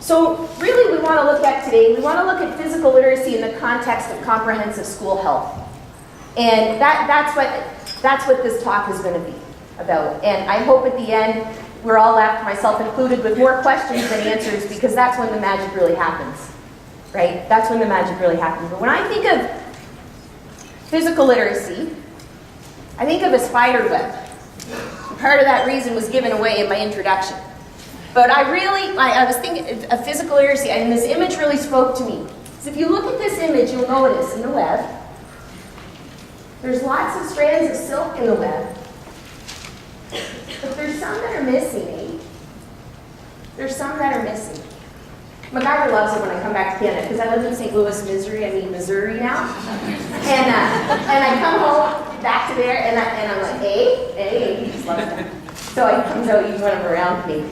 So really we want to look at today, we want to look at physical literacy in the context of comprehensive school health. And that's what this talk is going to be about. And I hope at the end we're all left, myself included, with more questions than answers, because that's when the magic really happens, right? That's when the magic really happens. But when I think of physical literacy, I think of a spider web. Part of that reason was given away in my introduction. But I was thinking of physical literacy, and this image really spoke to me. So if you look at this image, you'll notice in the web, there's lots of strands of silk in the web. But there's some that are missing, eh? There's some that are missing. MacGyver loves it when I come back to Canada, because I live in St. Louis, Missouri now. And I come home back to there, and I'm like, he just loves that. So he comes out, he's running around me.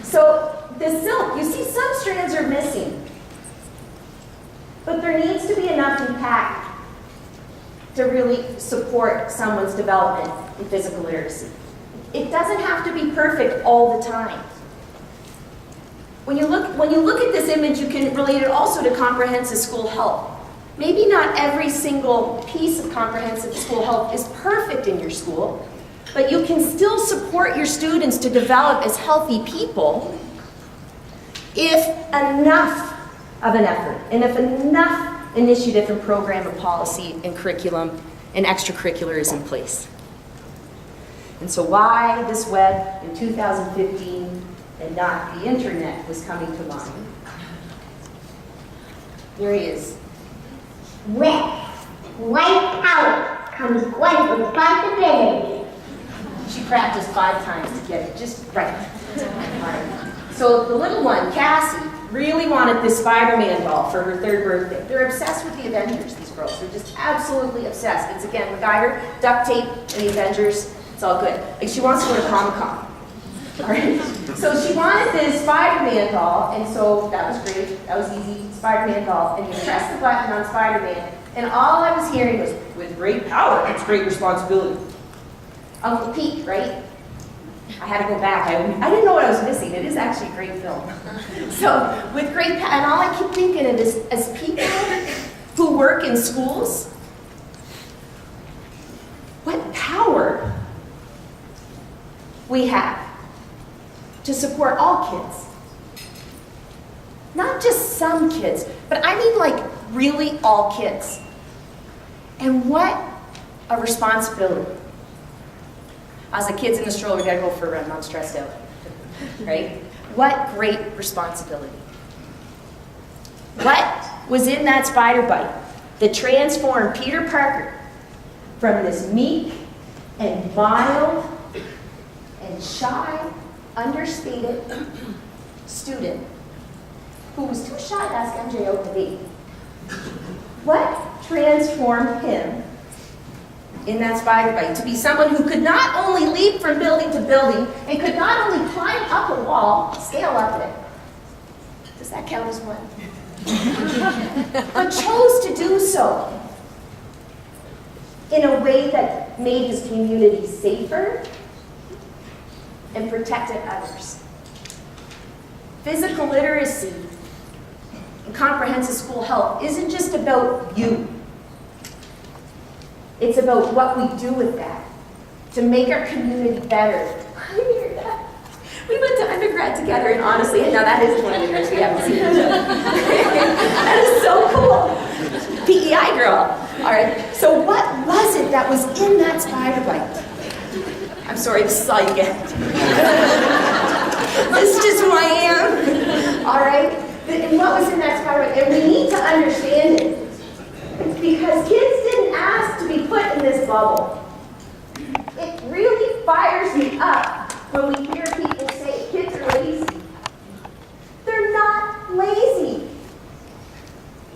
So the silk, you see some strands are missing. But there needs to be enough impact to really support someone's development in physical literacy. It doesn't have to be perfect all the time. When you look at this image, you can relate it also to comprehensive school health. Maybe not every single piece of comprehensive school health is perfect in your school, but you can still support your students to develop as healthy people if enough of an effort and if enough initiative and program and policy and curriculum and extracurricular is in place. And so why this web in 2015 and not the internet was coming to mind. Here he is. With white out comes great responsibility. She practiced 5 times to get it just right. So the little one, Cassie, really wanted this Spider-Man doll for her 3rd birthday. They're obsessed with the Avengers, these girls. They're just absolutely obsessed. It's, again, MacGyver, duct tape, and the Avengers. It's all good. Like, she wants to go to Comic-Con. All right? So she wanted this Spider-Man doll, and so that was great. That was easy. Spider-Man doll. And you press the button on Spider-Man, and all I was hearing was, with great power comes great responsibility. Uncle Pete, right? I had to go back. I didn't know what I was missing. It is actually a great film. So, with great power, and all I keep thinking of is, as people who work in schools, what power we have to support all kids. Not just some kids, but I mean like really all kids. And what a responsibility. As the kids in the stroller, we gotta go for a run, I'm stressed out, right? What great responsibility. What was in that spider bite that transformed Peter Parker from this meek and mild and shy, understated student who was too shy to ask MJ out to date? What transformed him in that spider bite to be someone who could not only leap from building to building and could not only climb up a wall, scale up it? Does that count as one? But chose to do so in a way that made his community safer and protected others. Physical literacy and comprehensive school health isn't just about you. It's about what we do with that to make our community better. I hear that. We went to undergrad together, and honestly, now that is 20 years we haven't seen each other. That is so cool. PEI girl. All right. So what was it that was in that spider bite? I'm sorry, this is all you get. This is just who I am. All right. And what was in that spider bite? And we need to understand it. It's because kids didn't ask to be put in this bubble. It really fires me up when we hear people say kids are lazy. They're not lazy.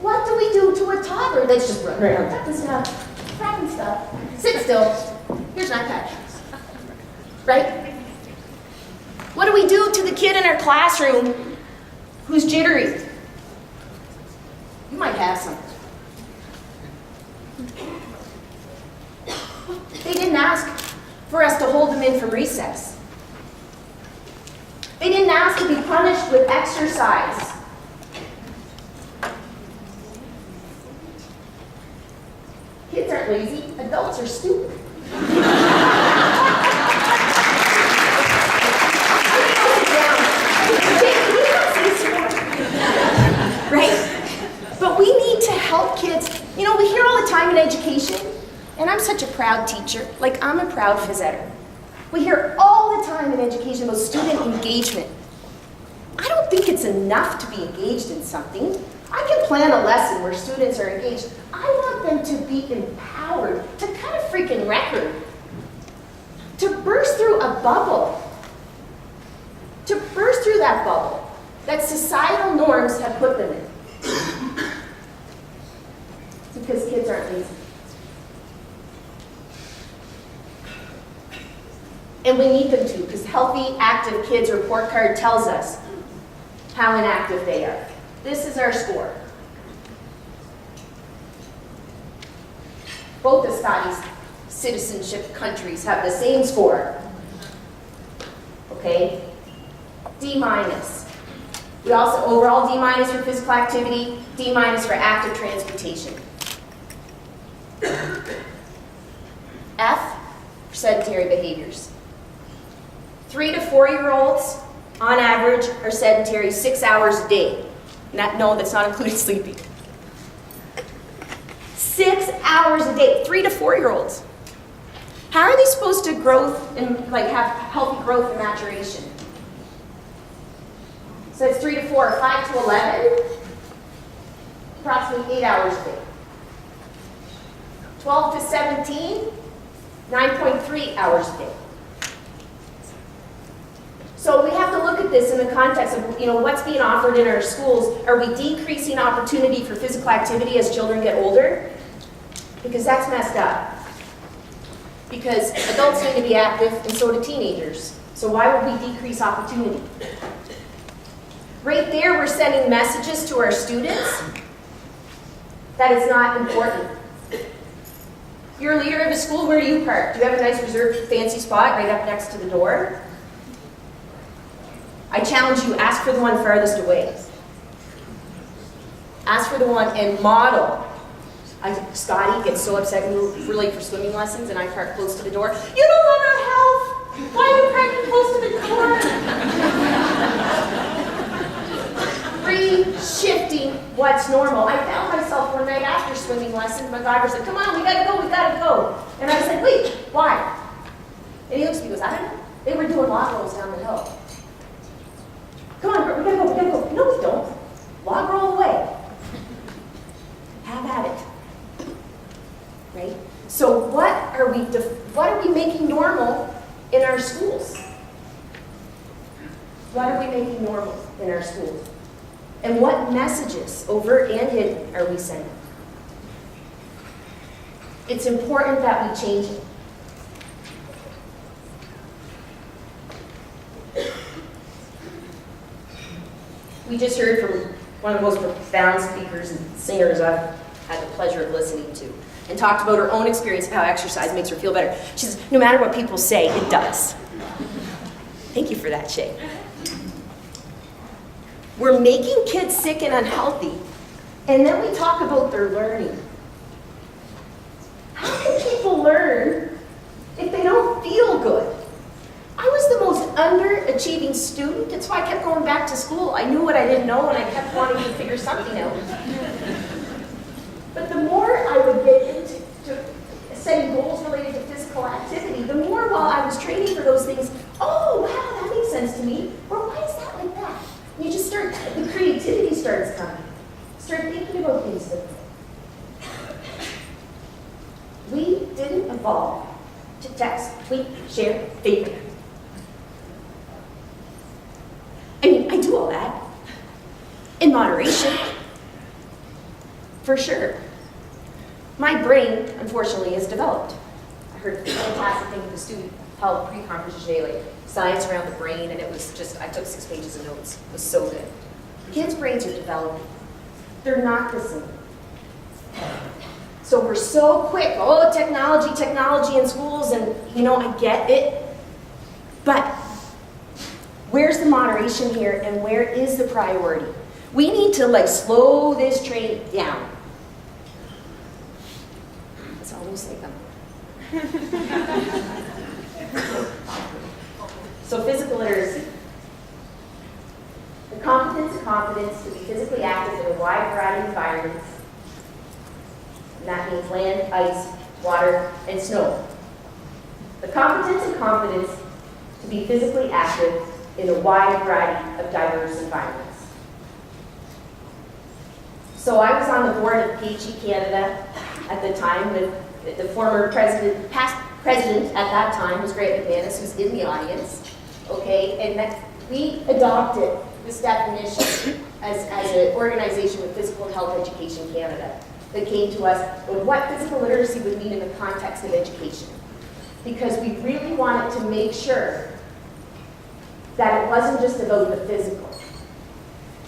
What do we do to a toddler that's just running around, tucking stuff, cracking stuff? Sit still. Here's an iPad. Right? What do we do to the kid in our classroom who's jittery? You might have some. They didn't ask for us to hold them in from recess. They didn't ask to be punished with exercise. Kids aren't lazy, adults are stupid. Right? But we need to help kids. You know, we hear all the time in education, and I'm such a proud teacher. Like, I'm a proud phys editor. We hear all the time in education about student engagement. I don't think it's enough to be engaged in something. I can plan a lesson where students are engaged. I want them to be empowered to cut a freaking record, to burst through a bubble, to burst through that bubble that societal norms have put them in. Because kids aren't lazy. And we need them to, because healthy, active kids report card tells us how inactive they are. This is our score. Both of Scotty's citizenship countries have the same score. Okay? D-. We also, overall D- for physical activity, D- for active transportation. F for sedentary behaviors. 3 to 4 year olds, on average, are sedentary 6 hours a day. No, that's not including sleeping. 6 hours a day, 3 to 4 year olds. How are they supposed to grow and have healthy growth and maturation? So it's 3 to 4, 5 to 11, approximately 8 hours a day. 12 to 17, 9.3 hours a day. So we have to look at this in the context of, what's being offered in our schools. Are we decreasing opportunity for physical activity as children get older? Because that's messed up. Because adults need to be active, and so do teenagers. So why would we decrease opportunity? Right there, we're sending messages to our students that it's not important. You're a leader of a school, where do you park? Do you have a nice reserved fancy spot right up next to the door? I challenge you, ask for the one farthest away. Ask for the one and model. Scotty gets so upset when we're late for swimming lessons and I park close to the door. You don't love our health! Why are you parking close to the door? Re-shifting what's normal. I found myself one night after swimming lessons, my driver said, come on, we gotta go. And I said, wait, why? And he looks at me and goes, I don't know. They were doing log rolls down the hill. Come on, we gotta go. No, we don't. Log roll away. Have at it. Right? So what are we making normal in our schools? What are we making normal in our schools? And what messages, overt and hidden, are we sending? It's important that we change it. We just heard from one of the most profound speakers and singers I've had the pleasure of listening to, and talked about her own experience of how exercise makes her feel better. She says, no matter what people say, it does. Thank you for that, Shay. We're making kids sick and unhealthy, and then we talk about their learning. How can people learn if they don't feel good? I was the most underachieving student. That's why I kept going back to school. I knew what I didn't know, and I kept wanting to figure something out. But the more I would get into setting goals related to physical activity, the more while I was training for those things, oh, wow, that makes sense to me. Or why is that like that? And you just start, the creativity starts coming. Start thinking about things differently. We didn't evolve to text, tweet, share, favorite. I mean, I do all that. In moderation. For sure. My brain, unfortunately, is developed. I heard a fantastic thing with a student held pre-conference today, like science around the brain, and it was just, I took 6 pages of notes. It was so good. Kids' brains are developing. They're not the same. So we're so quick, oh, technology in schools, and I get it. But Where's the moderation here, and where is the priority? We need to like slow this train down. It's almost like So physical literacy. The competence to be physically active in a wide variety of environments. And that means land, ice, water, and snow. The competence and confidence to be physically active in a wide variety of diverse environments. So I was on the board of PHE Canada at the time with the former president, past president at that time was Grant McManus, who's in the audience, okay, and that we adopted this definition as an organization with Physical Health Education Canada that came to us with what physical literacy would mean in the context of education. Because we really wanted to make sure that it wasn't just about the physical.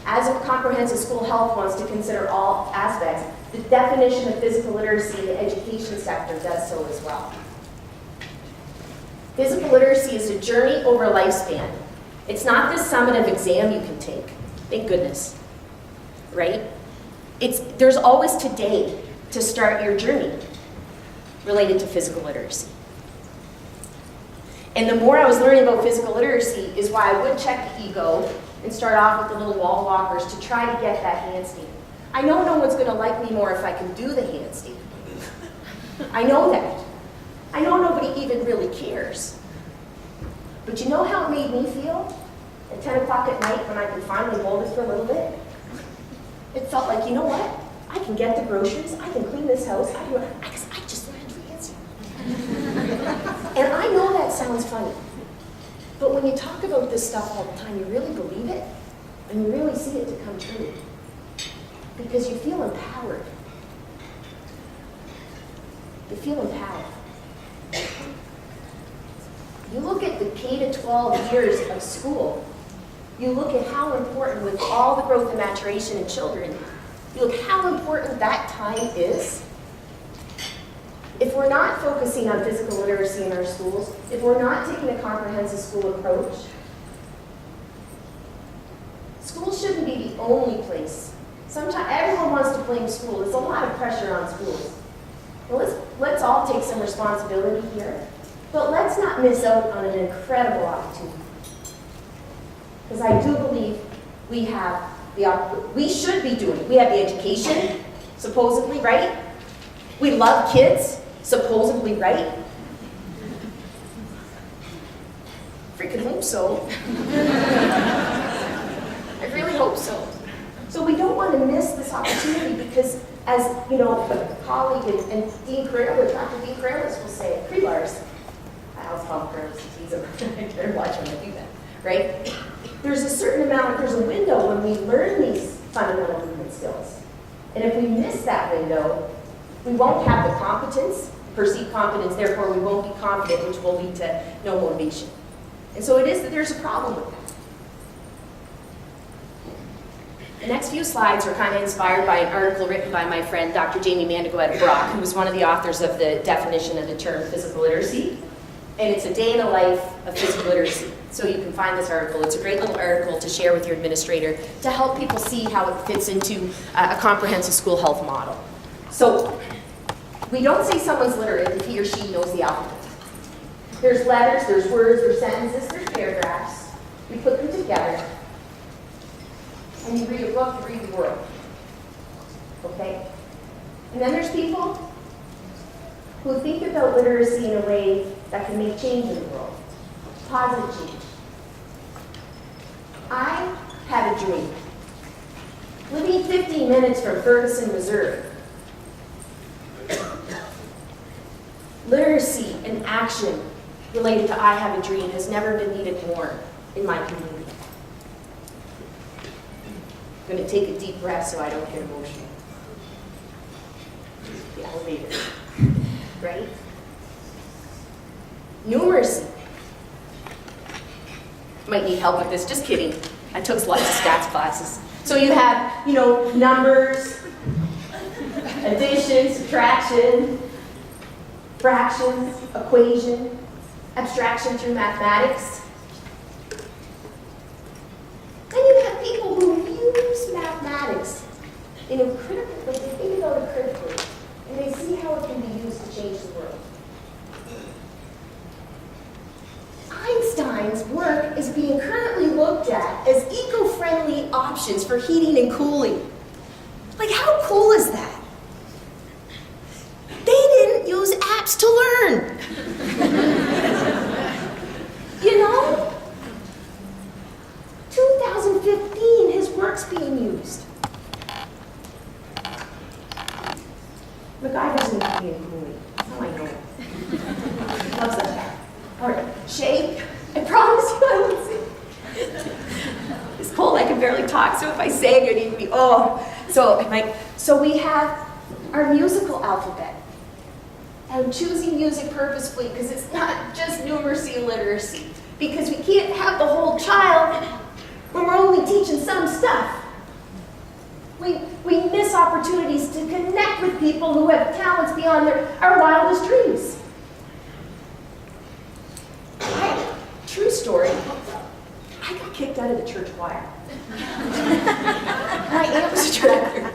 As a comprehensive school health wants to consider all aspects, the definition of physical literacy in the education sector does so as well. Physical literacy is a journey over a lifespan. It's not this summative exam you can take, thank goodness, right? There's always today to start your journey related to physical literacy. And the more I was learning about physical literacy is why I would check the ego and start off with the little wall walkers to try to get that handstand. I know no one's going to like me more if I can do the handstand. I know that. I know nobody even really cares. But you know how it made me feel? At 10 o'clock at night when I could finally hold it for a little bit? It felt like, you know what? I can get the groceries, I can clean this house, I just learned to handstand. And I know that sounds funny. But when you talk about this stuff all the time, you really believe it, and you really see it to come true. Because you feel empowered. You feel empowered. You look at the K to 12 years of school, you look at how important, with all the growth and maturation in children, you look how important that time is. If we're not focusing on physical literacy in our schools, if we're not taking a comprehensive school approach, schools shouldn't be the only place. Sometimes everyone wants to blame school. There's a lot of pressure on schools. Well, let's all take some responsibility here, but let's not miss out on an incredible opportunity. Because I do believe we have we should be doing it. We have the education, supposedly, right? We love kids, supposedly, right? Freaking hope so. I really hope so. So we don't want to miss this opportunity because, as you know, a colleague and Dean Carrera, Dr. Dean Carrera will say, Pre-Lars, I always call him Carrera to tease him. I better watch when I do that, right? There's a certain amount, there's a window when we learn these fundamental movement skills. And if we miss that window, we won't have the competence, perceived competence, therefore we won't be confident, which will lead to no motivation. And so it is that there's a problem with that. The next few slides are kind of inspired by an article written by my friend Dr. Jamie Mandigo out of Brock, who was one of the authors of the definition of the term physical literacy. And it's a day in the life of physical literacy. So you can find this article. It's a great little article to share with your administrator to help people see how it fits into a comprehensive school health model. So we don't say someone's literate if he or she knows the alphabet. There's letters, there's words, there's sentences, there's paragraphs. We put them together. And you read a book, you read the world. Okay? And then there's people who think about literacy in a way that can make change in the world. Positive change. I had a dream. Living 15 minutes from Ferguson, Missouri. Literacy and action related to I have a dream has never been needed more in my community. I'm going to take a deep breath so I don't get emotional. The elevator, right? Numeracy. Might need help with this, just kidding. I took lots of stats classes. So you have, numbers, addition, subtraction, fractions, equation, abstraction through mathematics. options for heating and cooling. Like, how cool is that? They didn't use apps to learn. You know? 2015, his work's being used. MacGyver's not being cooling. How I know it. Loves that guy. All right, Shay, I promise you I won't sing. It's cold, I can barely talk, so if I sang, it'd even be, oh. So we have our musical alphabet. I'm choosing music purposefully because it's not just numeracy and literacy. Because we can't have the whole child when we're only teaching some stuff. We miss opportunities to connect with people who have talents beyond our wildest dreams. True story, I got kicked out of the church choir. My aunt was a director.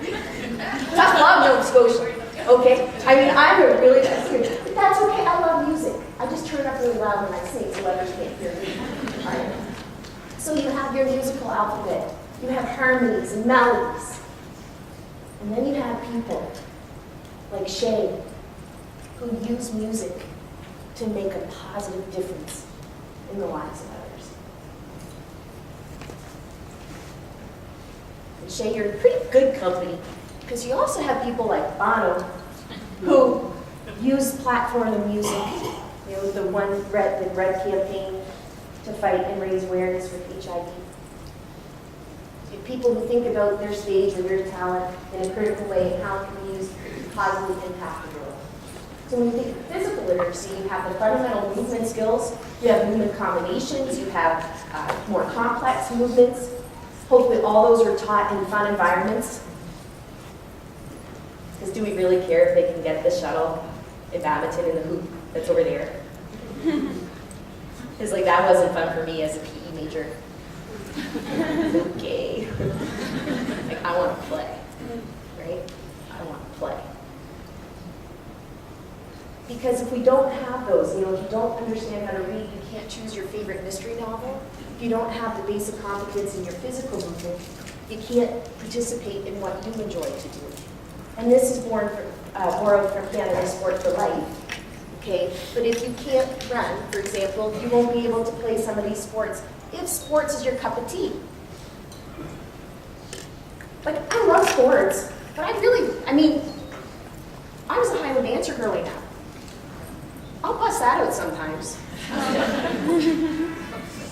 Tough love, Nova Scotia. Okay? I mean, I'm a really nice kid. But that's okay, I love music. I just turn up really loud when I sing so others can't hear me. All right? So you have your musical alphabet. You have harmonies and melodies. And then you have people like Shay who use music to make a positive difference in the lives of others. And Shay, you're in pretty good company because you also have people like Bono who use platform and music, you know, the Red campaign to fight and raise awareness with HIV. People who think about their stage or their talent in a critical way and how it can be used to positively impact the world. So when you think of physical literacy, you have the fundamental movement skills, you have movement combinations, you have more complex movements. Hopefully all those are taught in fun environments. Because do we really care if they can get the shuttle in badminton in the hoop that's over there? It's like that wasn't fun for me as a PE major. Okay. Like, I want to play, right? I want to play. Because if we don't have those, you know, if you don't understand how to read, you can't choose your favorite mystery novel. If you don't have the basic competence in your physical movement, you can't participate in what you enjoy to do. And this is borrowed from Canada's Sport for Life. Okay? But if you can't run, for example, you won't be able to play some of these sports if sports is your cup of tea. Like, I love sports, but I was a Highland dancer growing up. I'll bust that out sometimes.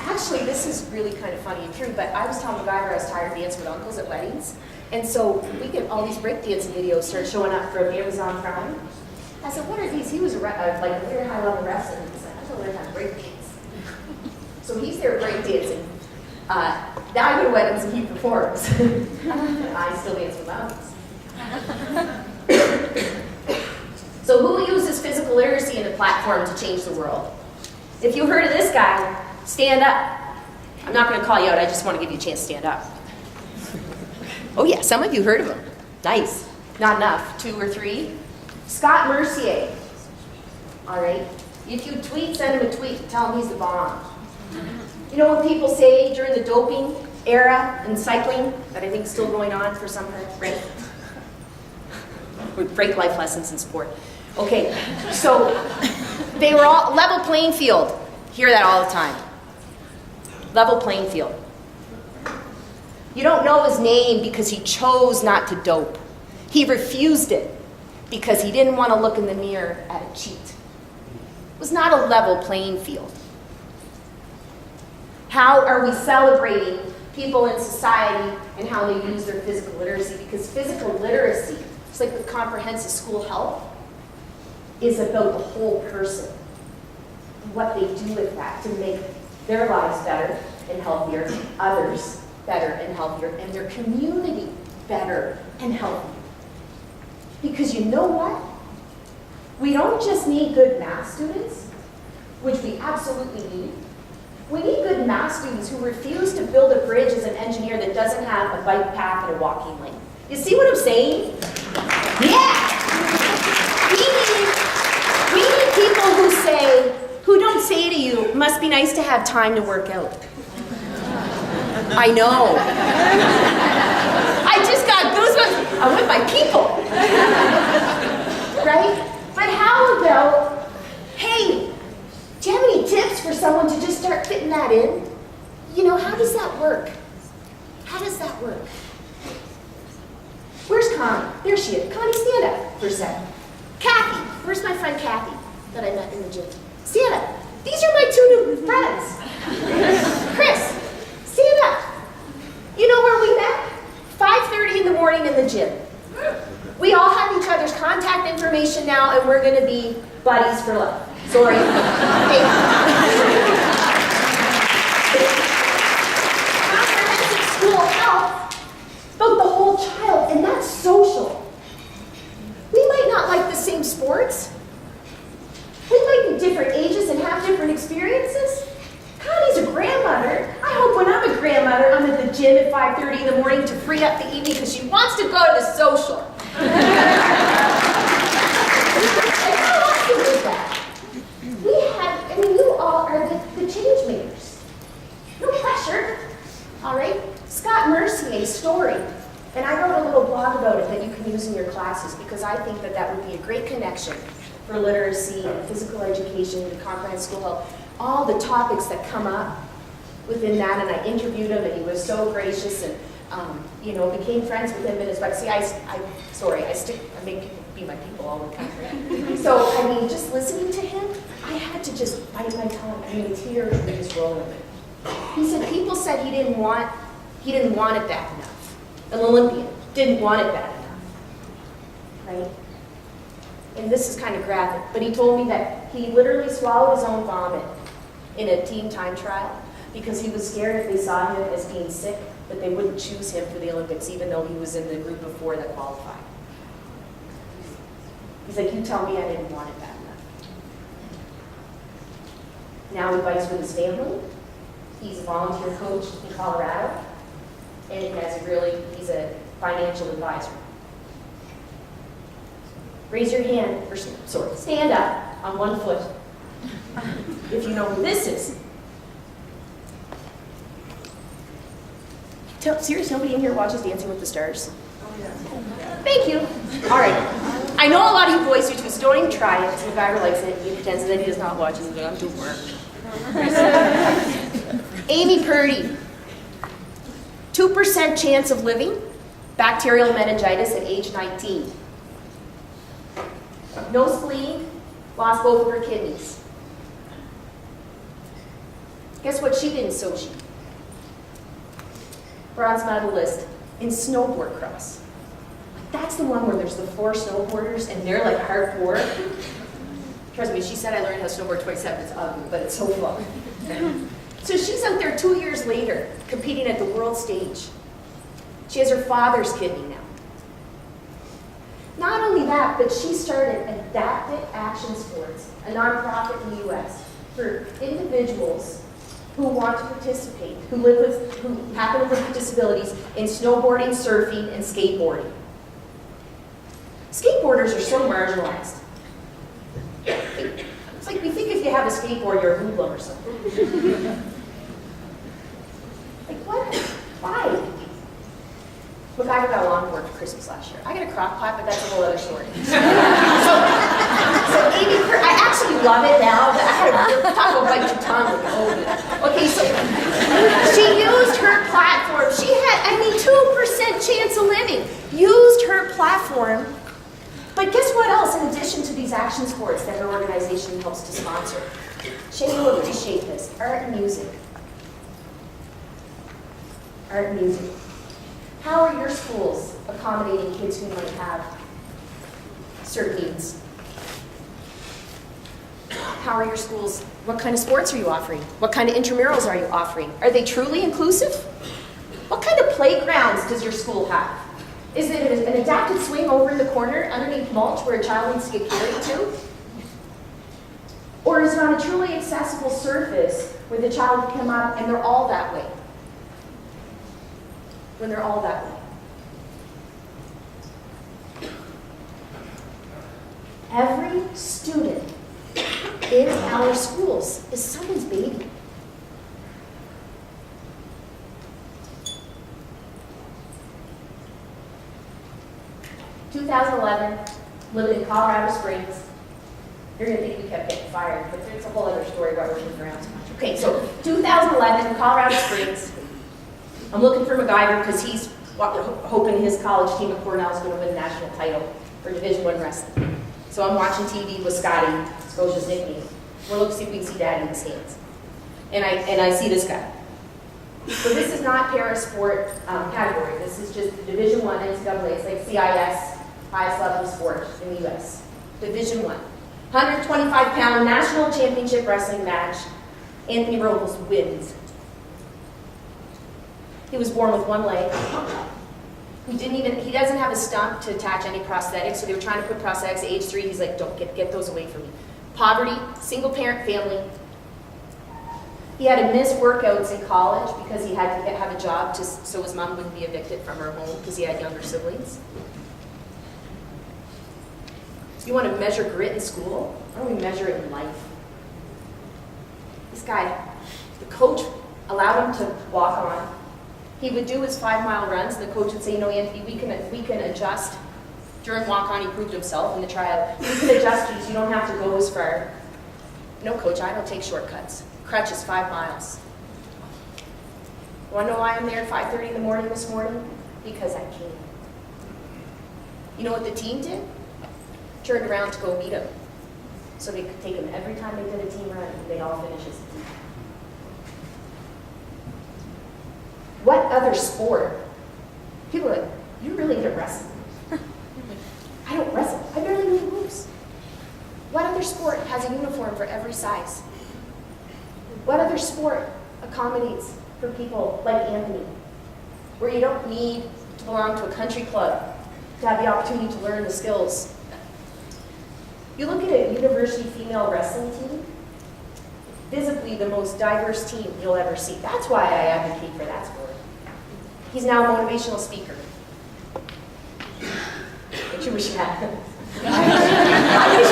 Actually, this is really kind of funny and true, but I was telling MacGyver I was tired of dancing with uncles at weddings, and so we get all these breakdancing videos start showing up from Amazon Prime. I said, what are these? He was a very high-level wrestler, and he said, I just want to learn how to breakdance. So he's there breakdancing. Now I go to weddings and he performs. And I still dance with mountains. So who uses physical literacy in a platform to change the world? If you heard of this guy, stand up. I'm not going to call you out, I just want to give you a chance to stand up. Oh yeah, some of you heard of him. Nice. Not enough. 2 or 3. Scott Mercier. All right. If you tweet, send him a tweet and tell him he's the bomb. You know what people say during the doping era in cycling that I think is still going on for some part, right? Break life lessons in sport. Okay, so they were all level playing field. Hear that all the time. Level playing field. You don't know his name because he chose not to dope. He refused it because he didn't want to look in the mirror at a cheat. It was not a level playing field. How are we celebrating people in society and how they use their physical literacy? Because physical literacy, just like with comprehensive school health, is about the whole person. What they do with that to make their lives better and healthier, others better and healthier, and their community better and healthier. Because you know what? We don't just need good math students, which we absolutely need. We need good math students who refuse to build a bridge as an engineer that doesn't have a bike path and a walking lane. You see what I'm saying? Yeah! We need people who don't say to you, must be nice to have time to work out. I know. I just got goosebumps. I'm with my people. Right? But how about, hey, do you have any tips for someone to just start fitting that in? You know, how does that work? How does that work? Where's Connie? There she is. Connie, stand up for a second. Kathy, where's my friend Kathy that I met in the gym? Stand up. These are my two new friends. Chris, stand up. You know where we met? 5:30 in the morning in the gym. We all have each other's contact information now, and we're going to be buddies for life. Sorry. Okay. Comprehensive school health, about the whole child, and that's social. We might not like the same sports. We might be different ages and have different experiences. Connie's a grandmother. I hope when I'm a grandmother, I'm at the gym at 5:30 in the morning to free up the evening because she wants to go to the social. And who wants to do that? You all are the change makers. No pressure. All right? Scott Mercier's story. And I wrote a little blog about it that you can use in your classes because I think that that would be a great connection for literacy and physical education and comprehensive school health. All the topics that come up within that, and I interviewed him, and he was so gracious, and became friends with him in his book. See, I make people be my people all the time. So, I mean, just listening to him, I had to just bite my tongue. I mean, the tears were just rolling. He said people said he didn't want it bad enough. An Olympian didn't want it bad enough, right? And this is kind of graphic, but he told me that he literally swallowed his own vomit in a teen time trial because he was scared if they saw him as being sick that they wouldn't choose him for the Olympics, even though he was in the group of 4 that qualified. He's like, you tell me I didn't want it bad enough. Now he fights with his family. He's a volunteer coach in Colorado, and he's a financial advisor. Raise your hand, stand up on one foot if you know who this is. Seriously, nobody in here watches Dancing with the Stars? Oh, yeah. Thank you. All right. I know a lot of you boys do too, so don't even try it. If Ivor likes it, he pretends that he is not watching it, I'm doing work. Amy Purdy. 2% chance of living bacterial meningitis at age 19. No spleen, lost both of her kidneys. Guess what she did in Sochi? Bronze medalist in snowboard cross. That's the one where there's the 4 snowboarders and they're like hardcore. Trust me, she said I learned how to snowboard 27. It's ugly, but it's so fun. So she's out there 2 years later competing at the world stage. She has her father's kidney now. Not only that, but she started Adapted Action Sports, a nonprofit in the U.S. for individuals who want to participate, who happen to live with disabilities in snowboarding, surfing, and skateboarding. Skateboarders are so marginalized. It's like we think if you have a skateboard, you're a hoodlum or something. Like what? Why? Look, I got a longboard for Christmas last year. I got a crock pot, but that's a whole other story. So Amy, I actually love it now, but I had to talk about bite your tongue. Okay, so she used her platform. She had, 2% chance of living. Used her platform. But guess what else, in addition to these action sports that her organization helps to sponsor? Shay, you'll appreciate this. Art and music. Art and music. How are your schools accommodating kids who might have certain needs? How are your schools, what kind of sports are you offering? What kind of intramurals are you offering? Are they truly inclusive? What kind of playgrounds does your school have? Is it an adapted swing over in the corner underneath mulch where a child needs to get carried to? Or is it on a truly accessible surface where the child can come up and they're all that way? When they're all that way. Every student in our schools is someone's baby. 2011, living in Colorado Springs. You're going to think we kept getting fired, but it's a whole other story why we're moving around so much. Okay, so 2011, Colorado Springs. I'm looking for MacGyver because he's hoping his college team at Cornell is going to win the national title for Division I wrestling. So I'm watching TV with Scotty, Scotia's nickname. We're looking to see if we can see Daddy in the stands. And I see this guy. So this is not para-sport category. This is just Division I NCAA. It's like CIS, highest level of sport in the U.S. Division I. 125-pound national championship wrestling match. Anthony Robles wins. He was born with one leg. He doesn't have a stump to attach any prosthetics, so they were trying to put prosthetics at age 3. He's like, don't get those away from me. Poverty, single parent family. He had to miss workouts in college because he had to have a job so his mom wouldn't be evicted from her home because he had younger siblings. You want to measure grit in school? Why don't we measure it in life? This guy, the coach allowed him to walk on. He would do his 5-mile runs, and the coach would say, Anthony, we can adjust. During walk-on, he proved himself in the tryout. We can adjust you, so you don't have to go as far. No, coach, I don't take shortcuts. Crutches, 5 miles. You want to know why I'm there at 5:30 in the morning this morning? Because I can. You know what the team did? Turned around to go meet him. So they could take him every time they did a team run, and they'd all finish as a team. What other sport? People are like, you're really into wrestling. I don't wrestle. I barely know the moves. What other sport has a uniform for every size? What other sport accommodates for people like Anthony, where you don't need to belong to a country club to have the opportunity to learn the skills? You look at a university female wrestling team, visibly the most diverse team you'll ever see. That's why I advocate for that sport. He's now a motivational speaker. What you wish you had. I wish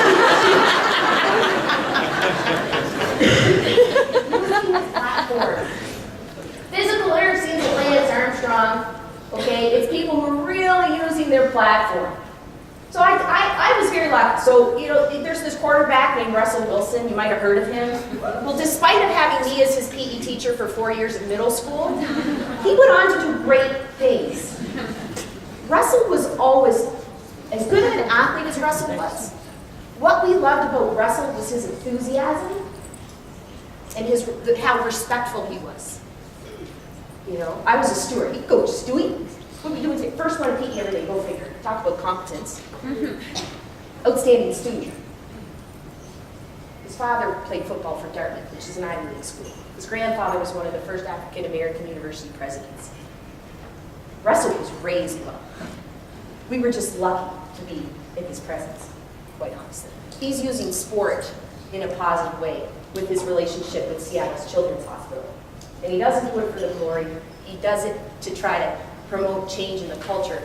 his platform. Physical literacy is Lance Armstrong. Okay, it's people who are really using their platform. So I was very lucky. So, there's this quarterback named Russell Wilson. You might have heard of him. Well, despite of having me as his PE teacher for 4 years in middle school, he went on to do great things. Russell was always as good of an athlete as Russell was. What we loved about Russell was his enthusiasm and how respectful he was. I was a steward. He'd go, Stewie, what are we doing today? First one of PE every day, go figure. Talk about competence. Outstanding student. His father played football for Dartmouth, which is an Ivy League school. His grandfather was one of the first African-American university presidents. Russell was raised well. We were just lucky to be in his presence, quite honestly. He's using sport in a positive way with his relationship with Seattle's Children's Hospital. And he doesn't do it for the glory. He does it to try to promote change in the culture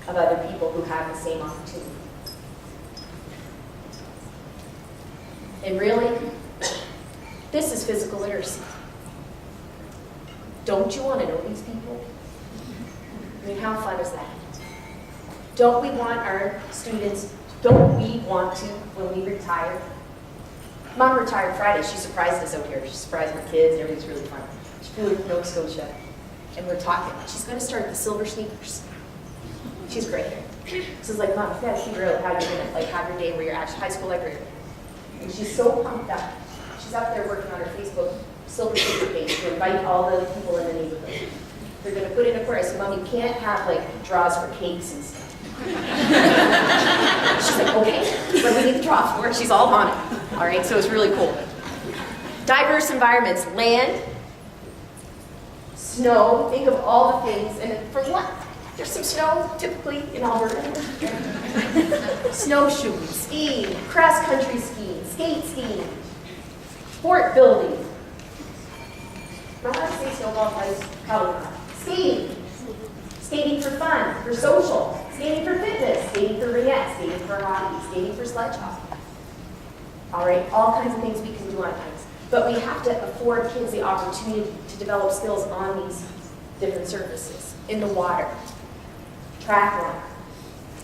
of other people who have the same opportunity. And really, this is physical literacy. Don't you want to know these people? I mean, how fun is that? Don't we want our students, don't we want to, when we retire? Mom retired Friday. She surprised us out here. She surprised my kids. Everything's really fun. She flew to Nova Scotia, and we're talking. She's going to start the silver sneakers. She's great. So it's like, Mom, you got to figure out how you're going to have your day where you're actually high school librarian. And she's so pumped up. She's up there working on her Facebook silver sneaker page to invite all the people in the neighborhood. They're going to put in a prayer. I said, Mom, you can't have draws for cakes and stuff. She's like, okay, what do we need the draw for? She's all on it. All right, so it's really cool. Diverse environments, land, snow, think of all the things, and for what? There's some snow, typically, in Alberta. Snowshoeing, skiing, cross-country skiing, skate skiing, fort building. Not allowed to say snowball fights, probably not. Skating. Skating for fun, for social. Skating for fitness, skating for ringette, skating for hockey, skating for sledge hockey. All right, all kinds of things we can do on ice. But we have to afford kids the opportunity to develop skills on these different surfaces. In the water, track run,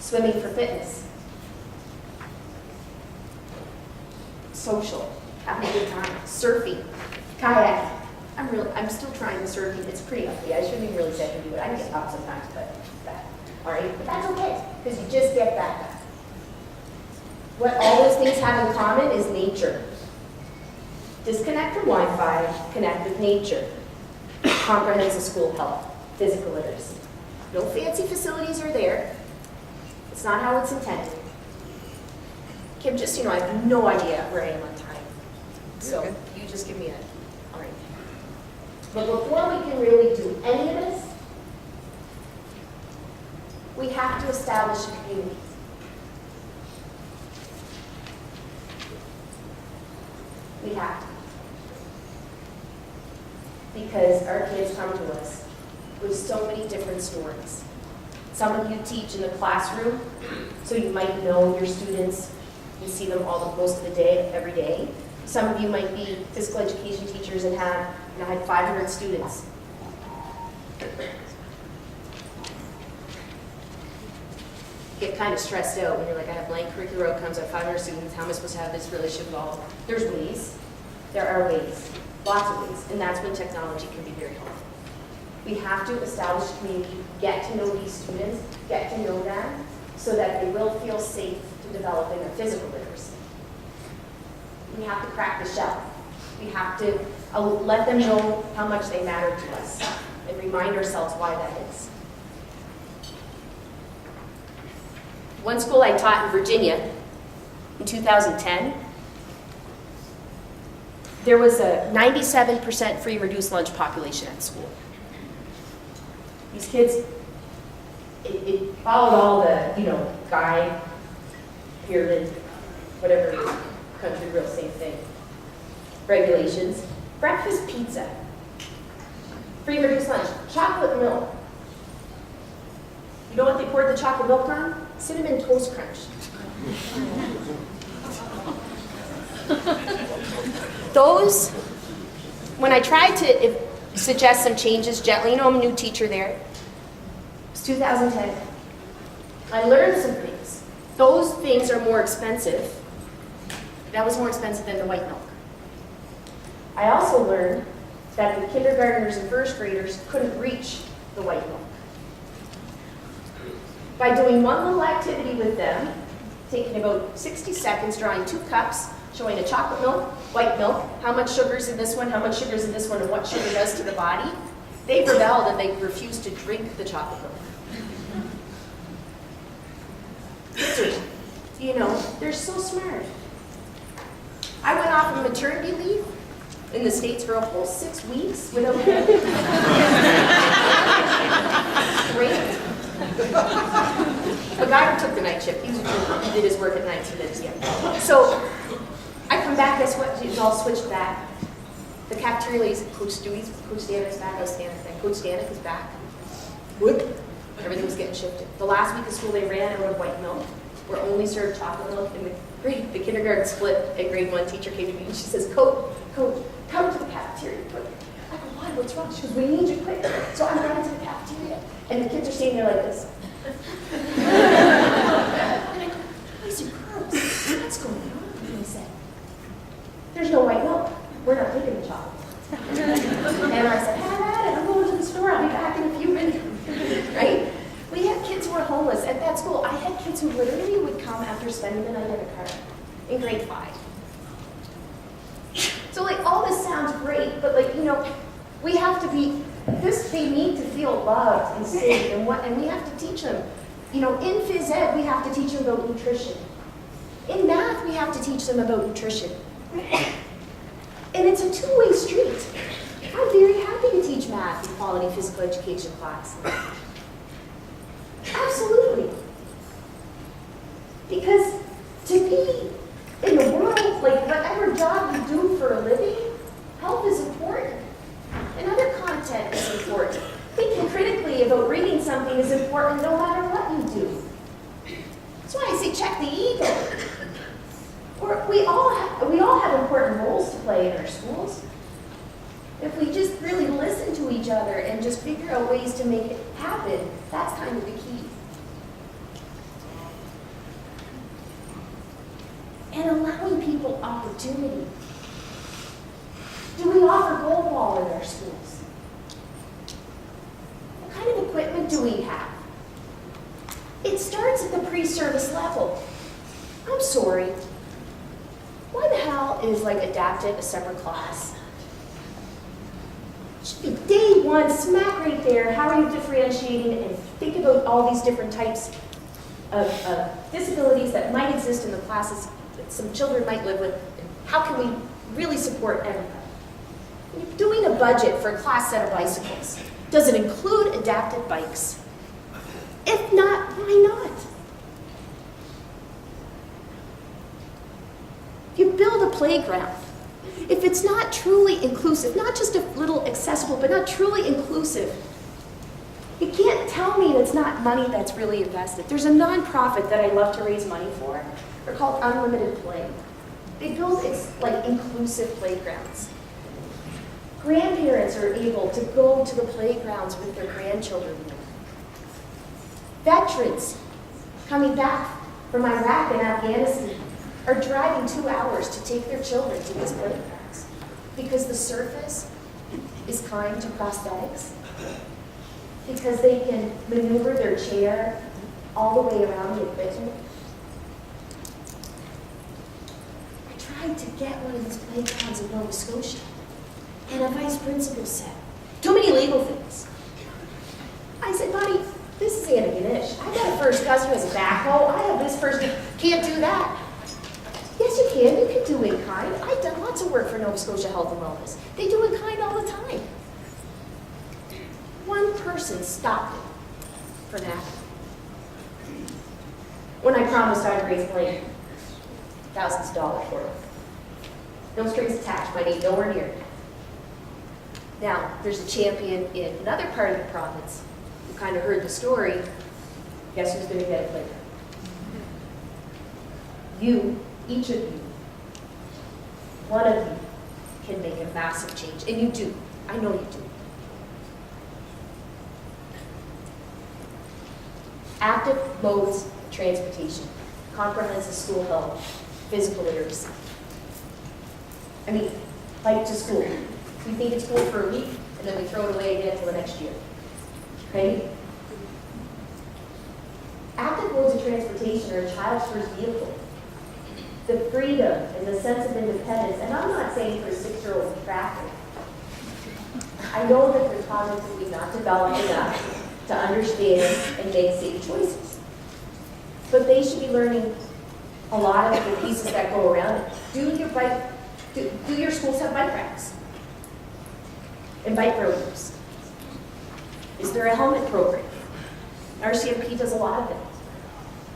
Swimming for fitness. Social, having a good time. Surfing, kayak. I'm still trying the surfing. It's pretty ugly. I shouldn't even really say I can do it. I can get up sometimes, but that. All right, but that's okay, because you just get back up. What all those things have in common is nature. Disconnect from Wi-Fi, connect with nature. Comprehensive school health, physical literacy. No fancy facilities are there. It's not how it's intended. Kim, just, I have no idea where I am on time. So you just give me a, all right. But before we can really do any of this, we have to establish a community. We have to. Because our kids come to us with so many different stories. Some of you teach in the classroom, so you might know your students. You see them most of the day, every day. Some of you might be physical education teachers and have, I had 500 students. Get kind of stressed out when you're like, I have blank curricular outcomes, I have 500 students, how am I supposed to have this relationship with all of them? There's ways. There are ways. Lots of ways. And that's when technology can be very helpful. We have to establish a community, get to know these students, get to know them, so that they will feel safe to develop in their physical literacy. We have to crack the shell. We have to let them know how much they matter to us and remind ourselves why that is. One school I taught in Virginia in 2010, there was a 97% free reduced lunch population at school. These kids, it followed all the, guide, pyramid, whatever country real same thing, regulations. Breakfast pizza, free reduced lunch, chocolate milk. You know what they poured the chocolate milk on? Cinnamon Toast Crunch. Those, when I tried to suggest some changes gently, I'm a new teacher there. It's 2010. I learned some things. Those things are more expensive. That was more expensive than the white milk. I also learned that the kindergartners and first graders couldn't reach the white milk. By doing one little activity with them, taking about 60 seconds, drawing 2 cups, showing a chocolate milk, white milk, how much sugar's in this one, how much sugar's in this one, and what sugar does to the body, they rebelled and they refused to drink the chocolate milk. They're so smart. I went off on maternity leave in the States for a whole 6 weeks without Great. A guy who took the night shift, he was a trooper. He did his work at night, so So I come back, guess what? It's all switched back. The cafeteria ladies, Coach Stewie's, Coach Stanec's back, I was standing there. Coach Stanec is back. Whoop. Everything was getting shifted. The last week of school, they ran out of white milk. We're only served chocolate milk, and the kindergarten split. A grade 1 teacher came to me and she says, Coach, come to the cafeteria quick. I go, why? What's wrong? She goes, we need you quick. So I'm running to the cafeteria, and the kids are standing there like this. And I go, boys and girls, what's going on? And they said, there's no white milk. We're not taking the chocolate. And I said, have at it. I'm going to the store. I'll be back in a few minutes. Right? We had kids who were homeless. At that school, I had kids who literally would come after spending the night in a car in grade 5. So all this sounds great, but we have to be, they need to feel loved and safe, and we have to teach them. In phys ed, we have to teach them about nutrition. In math, we have to teach them about nutrition. And it's a two-way street. I'm very happy to teach math in quality physical education class. Absolutely. Because to be in the world, whatever job you do for a living, health is important. And other content is important. Thinking critically about reading something is important no matter what you do. That's why I say check the ego. We all have important roles to play in our schools. If we just really listen to each other and just figure out ways to make it happen, that's kind of the key. opportunity? Do we offer goal ball in our schools? What kind of equipment do we have? It starts at the pre-service level. I'm sorry. Why the hell is like adapted a separate class? It should be day one, smack right there. How are you differentiating and think about all these different types of disabilities that might exist in the classes that some children might live with, and how can we really support everybody? You're doing a budget for a class set of bicycles. Does it include adapted bikes? If not, why not? You build a playground. If it's not truly inclusive, not just a little accessible, but not truly inclusive, you can't tell me it's not money that's really invested. There's a nonprofit that I love to raise money for. They're called Unlimited Play. They build like inclusive playgrounds. Grandparents are able to go to the playgrounds with their grandchildren. Veterans coming back from Iraq and Afghanistan are driving 2 hours to take their children to these playgrounds because the surface is kind to prosthetics, because they can maneuver their chair all the way around the equipment. I tried to get one of these playgrounds in Nova Scotia, and a vice principal said, too many legal things. I said, buddy, this is Antigonish. I got a first cousin who has a backhoe. I have this person, can't do that. Yes, you can. You can do in kind. I've done lots of work for Nova Scotia Health and Wellness. They do in kind all the time. One person stopped it from happening. When I promised I'd raise money, thousands of dollars for it. No strings attached, money nowhere near it. Now, there's a champion in another part of the province who kind of heard the story. Guess who's going to get a playground? You, each of you, one of you can make a massive change. And you do. I know you do. Active modes of transportation, comprehensive school health, physical literacy. I mean, bike to school. We think it's cool for a week, and then we throw it away again until the next year. Okay? Active modes of transportation are a child's first vehicle. The freedom and the sense of independence, and I'm not saying for a 6-year-old in traffic. I know that they're cognitively not developed enough to understand and make safe choices. But they should be learning a lot of the pieces that go around it. Do your schools have bike racks and bike programs? Is there a helmet program? RCMP does a lot of it.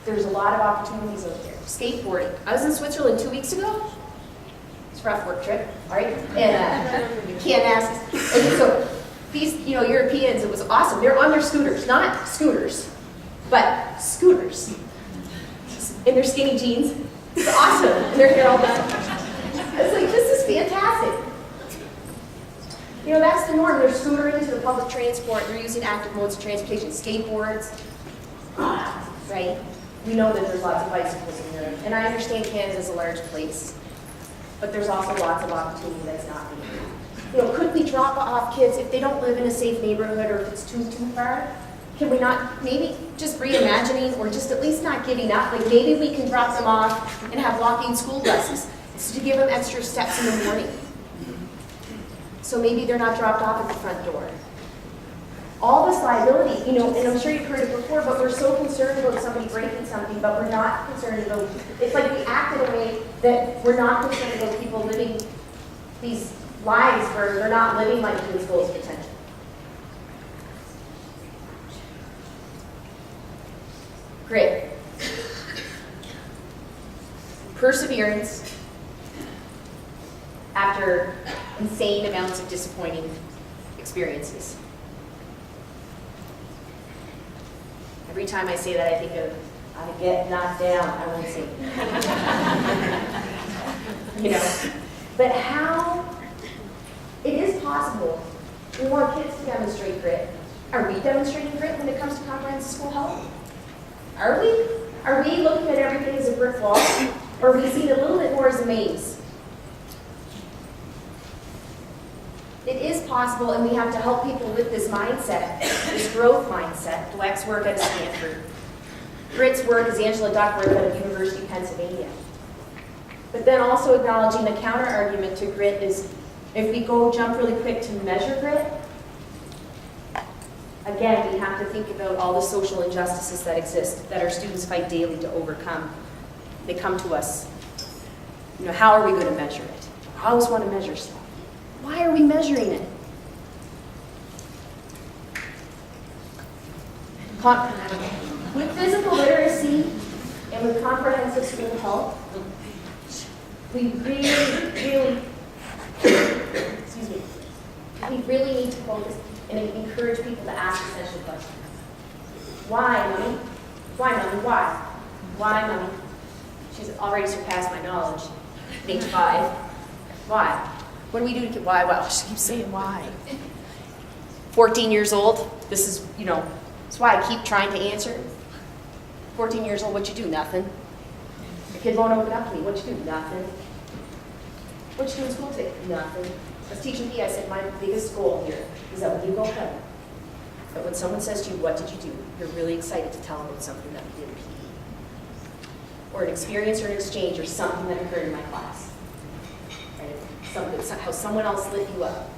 There's a lot of opportunities out there. Skateboarding. I was in Switzerland 2 weeks ago. It's a rough work trip, all right? And you can't ask. Okay, so these, Europeans, it was awesome. They're on their scooters, not scooters, but scooters. In their skinny jeans. It's awesome. And their hair all done. I was like, this is fantastic. That's the norm. They're scootering into the public transport. They're using active modes of transportation, skateboards, right? We know that there's lots of bicycles in Europe. And I understand Canada's a large place, but there's also lots of opportunity that's not being used. Could we drop off kids if they don't live in a safe neighborhood or if it's too far? Can we not maybe just reimagining or just at least not giving up? Like maybe we can drop them off and have walking school buses to give them extra steps in the morning. So maybe they're not dropped off at the front door. All this liability, and I'm sure you've heard it before, but we're so concerned about somebody breaking something, but we're not concerned about, it's like we act in a way that we're not concerned about people living these lives where they're not living like to its fullest potential. Grit. Perseverance after insane amounts of disappointing experiences. Every time I say that, I think of, I get knocked down, I won't say. But how, it is possible. We want kids to demonstrate grit. Are we demonstrating grit when it comes to comprehensive school health? Are we? Are we looking at everything as a brick wall? Or are we seeing a little bit more as a maze? possible, and we have to help people with this mindset, this growth mindset. Dweck's work at Stanford. Britt's work is Angela Duckworth out of University of Pennsylvania. But then also acknowledging the counter argument to grit is, if we jump really quick to measure grit, again, we have to think about all the social injustices that exist, that our students fight daily to overcome. They come to us. You know, how are we going to measure it? I always want to measure stuff. Why are we measuring it? With physical literacy and with comprehensive school health, we really, excuse me, we really need to focus and encourage people to ask essential questions. Why, Mommy? Why, Mommy? Why? Why, Mommy? She's already surpassed my knowledge. Age 5. Why? What do we do to get why? Well, she keeps saying why. 14 years old. This is, you know, that's why I keep trying to answer. 14 years old, what you do? Nothing. Your kid won't open up to me. What you do? Nothing. What you do in school today? Nothing. I was teaching PE. I said, my biggest goal here is that when you go home, that when someone says to you, what did you do? You're really excited to tell them about something that we did in PE. Or an experience or an exchange or something that occurred in my class. Right? Something, how someone else lit you up.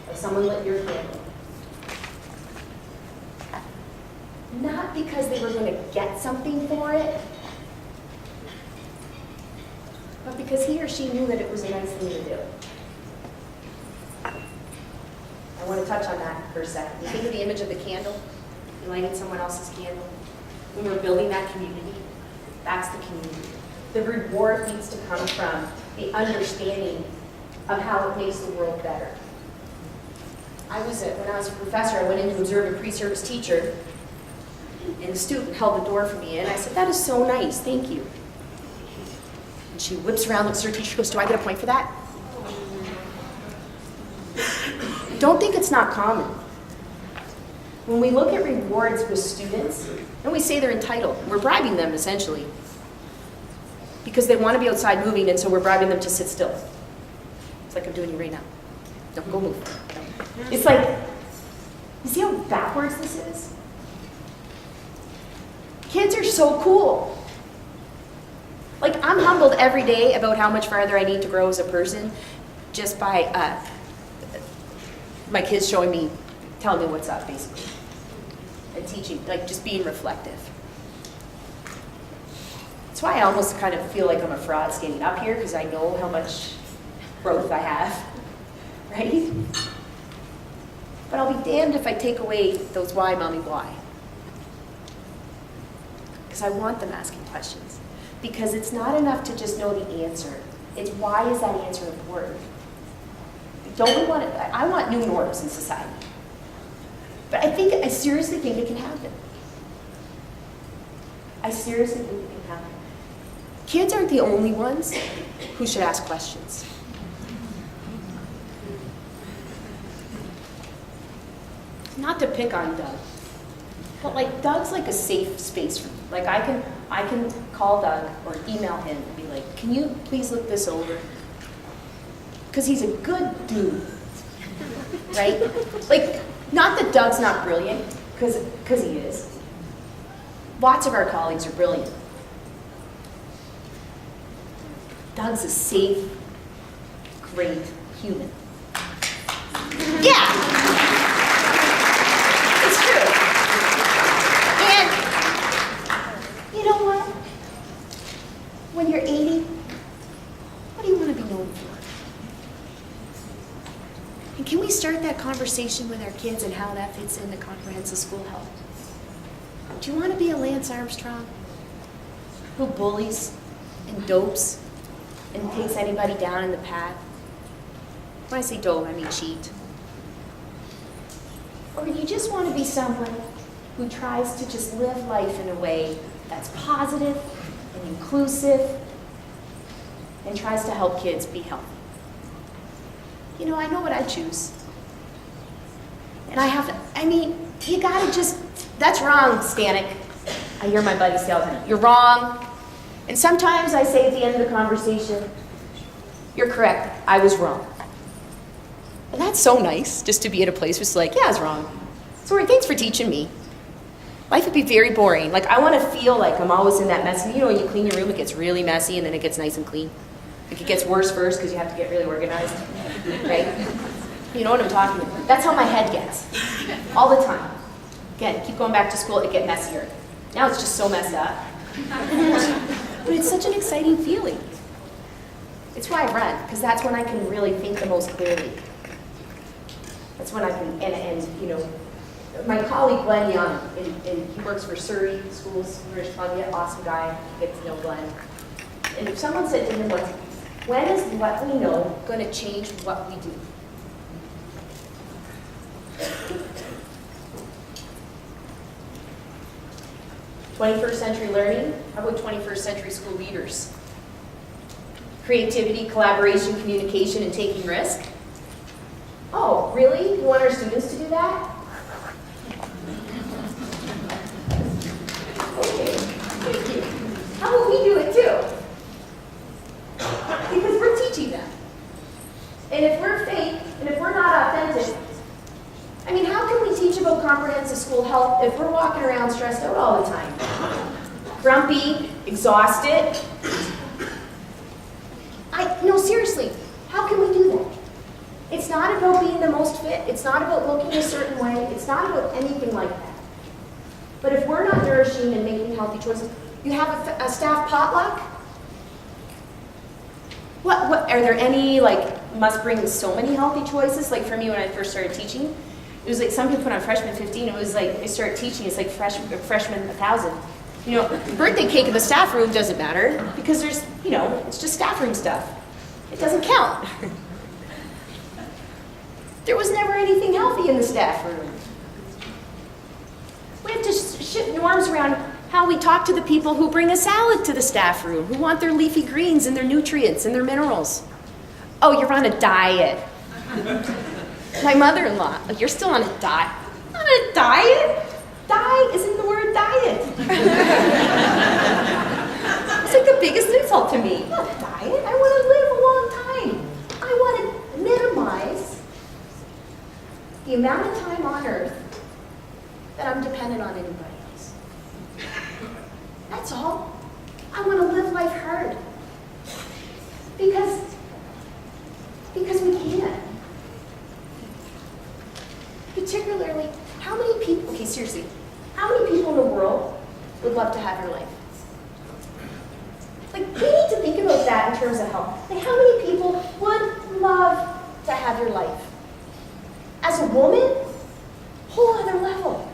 How someone lit your candle. Not because they were going to get something for it, but because he or she knew that it was a nice thing to do. I want to touch on that for a second. You think of the image of the candle, you're lighting someone else's candle. When we're building that community, that's the community. The reward needs to come from the understanding of how it makes the world better. When I was a professor, I went in to observe a pre-service teacher, and the student held the door for me, and I said, that is so nice, thank you. And she whips around, looks at her teacher, goes, do I get a point for that? Don't think it's not common. When we look at rewards with students, and we say they're entitled, we're bribing them essentially. Because they want to be outside moving, and so we're bribing them to sit still. It's like I'm doing you right now. Don't go move. It's like, you see how backwards this is? Kids are so cool. Like, I'm humbled every day about how much farther I need to grow as a person just by my kids showing me, telling me what's up, basically. And teaching, like just being reflective. That's why I almost kind of feel like I'm a fraud standing up here, because I know how much growth I have, right? But I'll be damned if I take away those why, Mommy, why. Because I want them asking questions. Because it's not enough to just know the answer. It's why is that answer important? Don't we want it? I want new norms in society. But I seriously think it can happen. I seriously think it can happen. Kids aren't the only ones who should ask questions. Not to pick on Doug, but like Doug's like a safe space for me. Like I can call Doug or email him and be like, can you please look this over? Because he's a good dude, right? Like, not that Doug's not brilliant, because he is. Lots of our colleagues are brilliant. Doug's a safe, great human. Yeah, it's true. And you know what? When you're 80, what do you want to be known for? And can we start that conversation with our kids and how that fits into comprehensive school health? Do you want to be a Lance Armstrong who bullies and dopes and takes anybody down in the path? When I say dope, I mean cheat. Or you just want to be someone who tries to just live life in a way that's positive and inclusive and tries to help kids be healthy? You know, I know what I choose. And you gotta just, that's wrong, Stanec. I hear my buddies say all the time, you're wrong. And sometimes I say at the end of the conversation, you're correct, I was wrong. And that's so nice, just to be at a place where it's like, yeah, I was wrong. Sorry, thanks for teaching me. Life would be very boring. Like, I want to feel like I'm always in that mess. You know, when you clean your room, it gets really messy, and then it gets nice and clean. Like, it gets worse first because you have to get really organized, right? You know what I'm talking about. That's how my head gets, all the time. Again, keep going back to school, it gets messier. Now it's just so messed up. But it's such an exciting feeling. It's why I run, because that's when I can really think the most clearly. That's when I can, and you know, my colleague Glenn Young, and he works for Surrey Schools, British Columbia, awesome guy, get to know Glenn. And if someone said to him once, when is what we know going to change what we do? '21st century learning? How about 21st century school leaders? Creativity, collaboration, communication, and taking risk? Oh, really? You want our students to do that? Okay. How about we do it too? Because we're teaching them. And if we're fake, and if we're not authentic, I mean, how can we teach about comprehensive school health if we're walking around stressed out all the time? Grumpy, exhausted. No, seriously, how can we do that? It's not about being the most fit. It's not about looking a certain way. It's not about anything like that. But if we're not nourishing and making healthy choices, you have a staff potluck? What, are there any, like, must bring so many healthy choices? Like for me, when I first started teaching, it was like some people put on freshman 15. It was like, they start teaching, it's like freshman 1,000. You know, birthday cake in the staff room doesn't matter because there's, you know, it's just staff room stuff. It doesn't count. There was never anything healthy in the staff room. We have to shift norms around how we talk to the people who bring a salad to the staff room, who want their leafy greens and their nutrients and their minerals. Oh, you're on a diet. My mother-in-law, like, you're still on a diet. On a diet? Die is in the word diet. It's like the biggest insult to me. Not a diet. I want to live a long time. I want to minimize the amount of time on earth that I'm dependent on anybody else. That's all. I want to live life hard. Because we can. Particularly, how many people, okay, seriously, how many people in the world would love to have your life? Like, we need to think about that in terms of health. Like, how many people would love to have your life? As a woman, whole other level.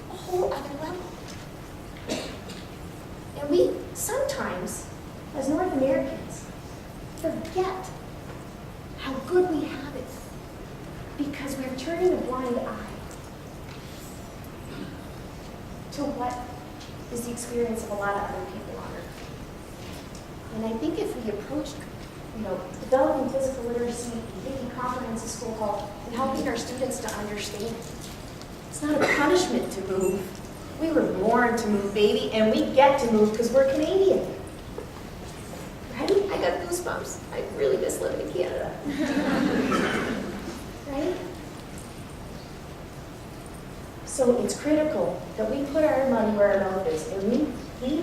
A whole other level. And we sometimes, as North Americans, forget how good we have it because we're turning a blind eye to what is the experience of a lot of other people on earth. And I think if we approached, developing physical literacy, making comprehensive school health, and helping our students to understand, it's not a punishment to move. We were born to move, baby, and we get to move because we're Canadian. Right? I got goosebumps. I really miss living in Canada. Right? So it's critical that we put our money where our mouth is, and we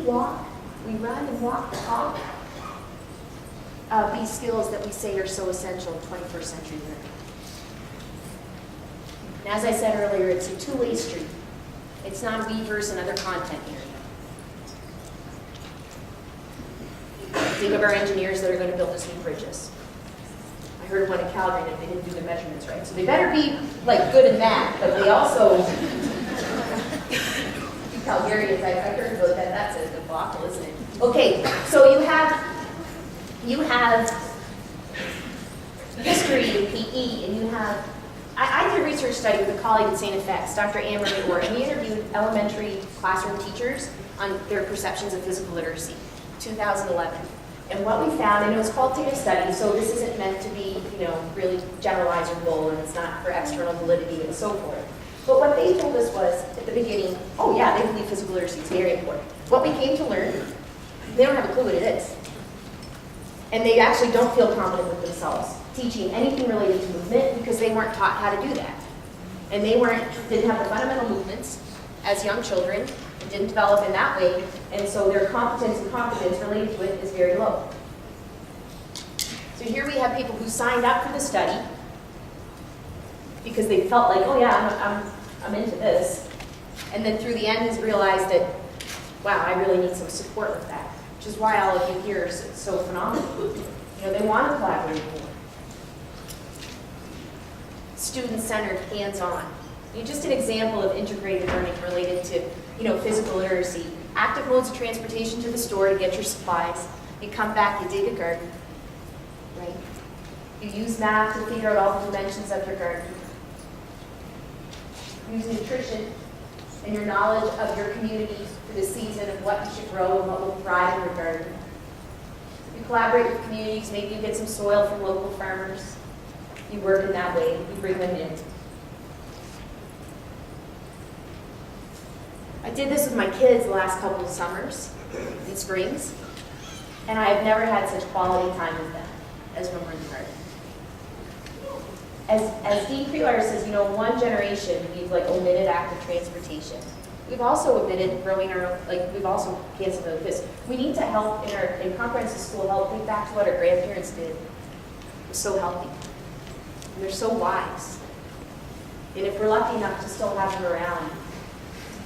run and walk the talk of these skills that we say are so essential in 21st century learning. And as I said earlier, it's a two-way street. It's not Weavers and other content area. Think of our engineers that are going to build us new bridges. I heard one in Calgary that they didn't do the measurements right. So they better be like good in that, but they also, Calgarians, I heard about that, that's a debacle, isn't it? Okay, so you have history and PE, and you have, I did a research study with a colleague at Stanec, Dr. Anne-Marie Orr, and we interviewed elementary classroom teachers on their perceptions of physical literacy, 2011. And what we found, and it was qualitative study, so this isn't meant to be, really generalizable, and it's not for external validity and so forth. But what they told us was, at the beginning, oh yeah, they believe physical literacy is very important. What we came to learn, they don't have a clue what it is. And they actually don't feel confident with themselves teaching anything related to movement because they weren't taught how to do that. And they didn't have the fundamental movements as young children and didn't develop in that way. And so their competence and confidence related to it is very low. So here we have people who signed up for the study because they felt like, oh yeah, I'm into this. And then through the end has realized that, wow, I really need some support with that. Which is why all of you here are so phenomenal. You know, they want to collaborate more. Student-centered, hands-on. Just an example of integrated learning related to, physical literacy. Active modes of transportation to the store to get your supplies. You come back, you dig a garden, right? You use math to figure out all the dimensions of your garden. Use nutrition and your knowledge of your community for the season of what you should grow and what will thrive in your garden. You collaborate with communities, maybe you get some soil from local farmers. You work in that way, you bring them in. I did this with my kids the last couple of summers and springs, and I have never had such quality time with them as when we're in the garden. As Dean Creelar says, one generation we've omitted active transportation. We've also omitted growing our own, we've also canceled this. We need to help in comprehensive school help think back to what our grandparents did. It was so healthy. And they're so wise. And if we're lucky enough to still have them around,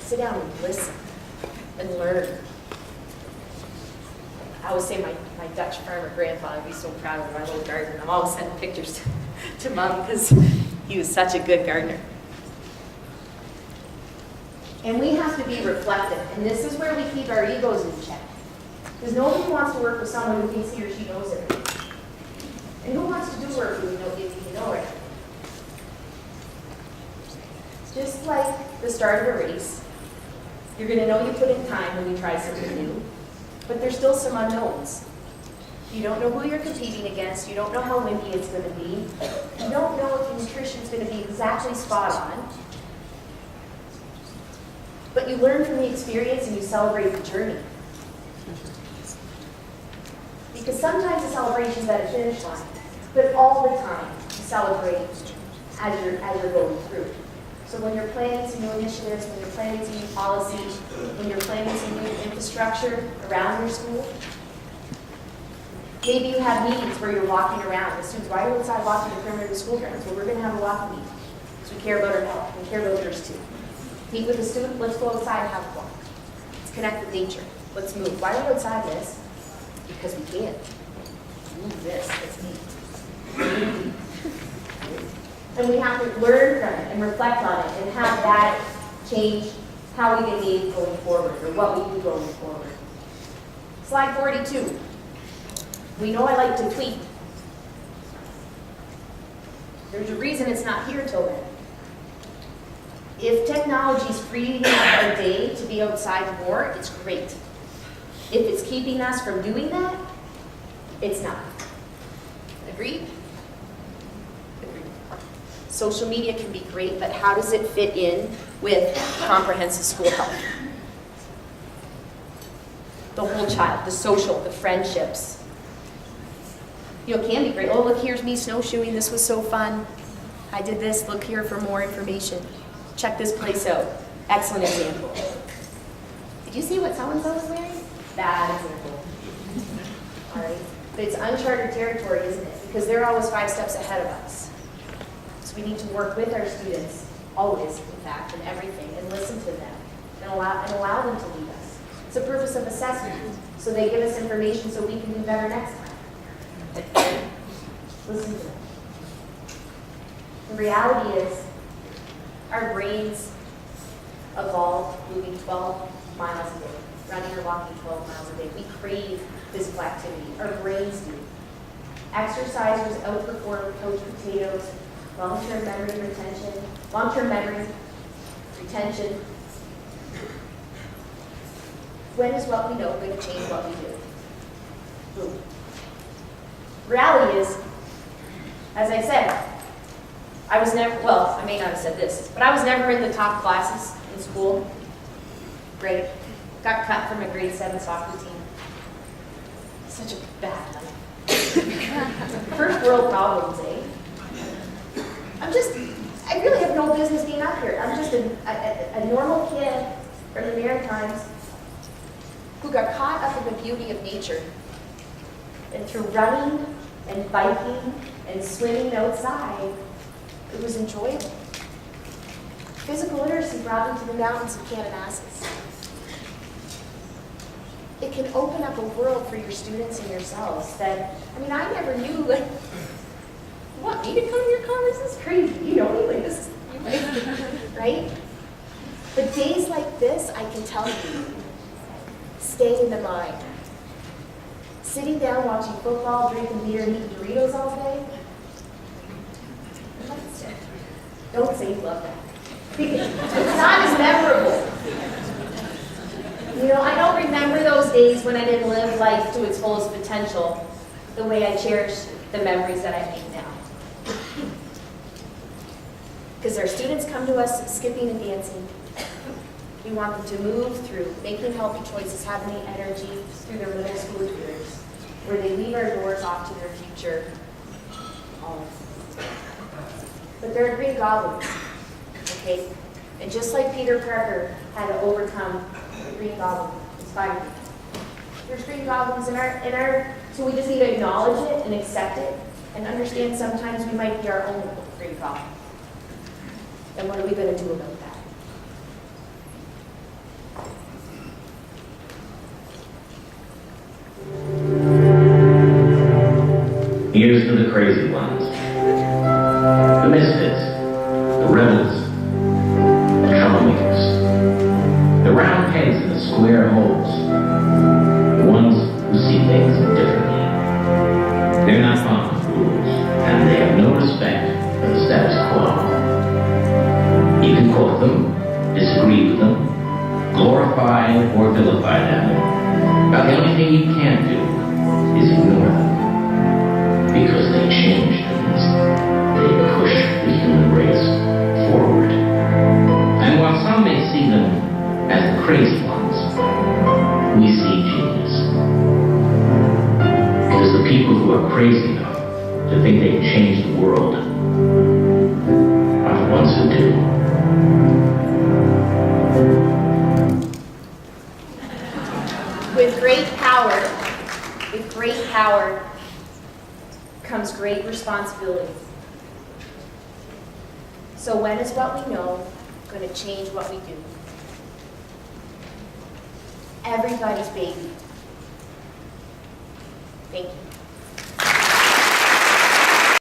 sit down and listen and learn. I always say my Dutch farmer grandfather would be so proud of my little garden. I'm always sending pictures to Mom because he was such a good gardener. And we have to be reflective. And this is where we keep our egos in check. Because nobody wants to work with someone who thinks he or she knows everything. And who wants to do work if you know it? Just like the start of a race, you're going to know you put in time when you try something new, but there's still some unknowns. You don't know who you're competing against. You don't know how windy it's going to be. You don't know if your nutrition is going to be exactly spot on. But you learn from the experience and you celebrate the journey. Because sometimes the celebration is at a finish line, but all the time you celebrate as you're going through. So when you're planning some new initiatives, when you're planning some new policies, when you're planning some new infrastructure around your school, maybe you have meetings where you're walking around. The students, why are you outside walking the perimeter of the school grounds? Well, we're going to have a walking meeting because we care about our health. We care about yours too. Meet with the student, let's go outside and have a walk. Let's connect with nature. Let's move. Why are we outside this? Because we can. Move this, let's meet. And we have to learn from it and reflect on it and have that change how we behave going forward or what we do going forward. Slide 42. We know I like to tweet. There's a reason it's not here till then. If technology is freeing our day to be outside more, it's great. If it's keeping us from doing that, it's not. Agreed? Agreed. Social media can be great, but how does it fit in with comprehensive school health? The whole child, the social, the friendships. It can be great. Oh, look, here's me snowshoeing. This was so fun. I did this. Look here for more information. Check this place out. Excellent example. Did you see what so-and-so was wearing? Bad example. All right. But it's uncharted territory, isn't it? Because they're always 5 steps ahead of us. So we need to work with our students, always, in fact, in everything, and listen to them, and allow them to lead us. It's the purpose of assessment. So they give us information so we can do better next time. Listen to them. The reality is, our brains evolved moving 12 miles a day, running or walking 12 miles a day. We crave physical activity. Our brains do. Exercisers outperform couch potatoes, long-term memory retention. When is what we know going to change what we do? Boom. Reality is, as I said, I was never, well, I may not have said this, but I was never in the top classes in school. Great. Got cut from a grade 7 soccer team. Such a bad life. First world problems, eh? I really have no business being up here. I'm just a normal kid from the Maritimes who got caught up in the beauty of nature. And through running and biking and swimming outside, it was enjoyable. Physical literacy brought me to the mountains of Cananassus. It can open up a world for your students and yourselves that, I never knew, like, you want me to come to your conference? This is crazy. You know me, like, this is, right? But days like this, I can tell you, stay in the mind. Sitting down watching football, drinking beer, and eating Doritos all day? Don't say you love that. It's not as memorable. I don't remember those days when I didn't live life to its fullest potential the way I cherish the memories that I make now. Because our students come to us skipping and dancing. We want them to move through making healthy choices, having the energy through their middle school years, where they leave our doors off to their future. But they're green goblins, okay? And just like Peter Parker had to overcome the green goblin, it's fine. There's green goblins in our, so we just need to acknowledge it and accept it and understand sometimes we might be our own green goblin. And what are we going to do about that? Here's to the crazy ones, the misfits, the rebels, the troublemakers, the round pegs in the square holes, the ones who see things differently. They're not fond of rules, and they have no respect for the status quo. You can quote them, disagree with them, glorify or vilify them, but the only thing you can't do is ignore them. Because they change things. They push the human race forward. And while some may see them as the crazy ones, we see genius. Because the people who are crazy enough to think they can change the world are the ones who do. With great power comes great responsibility. So when is what we know going to change what we do? Everybody's baby. Thank you.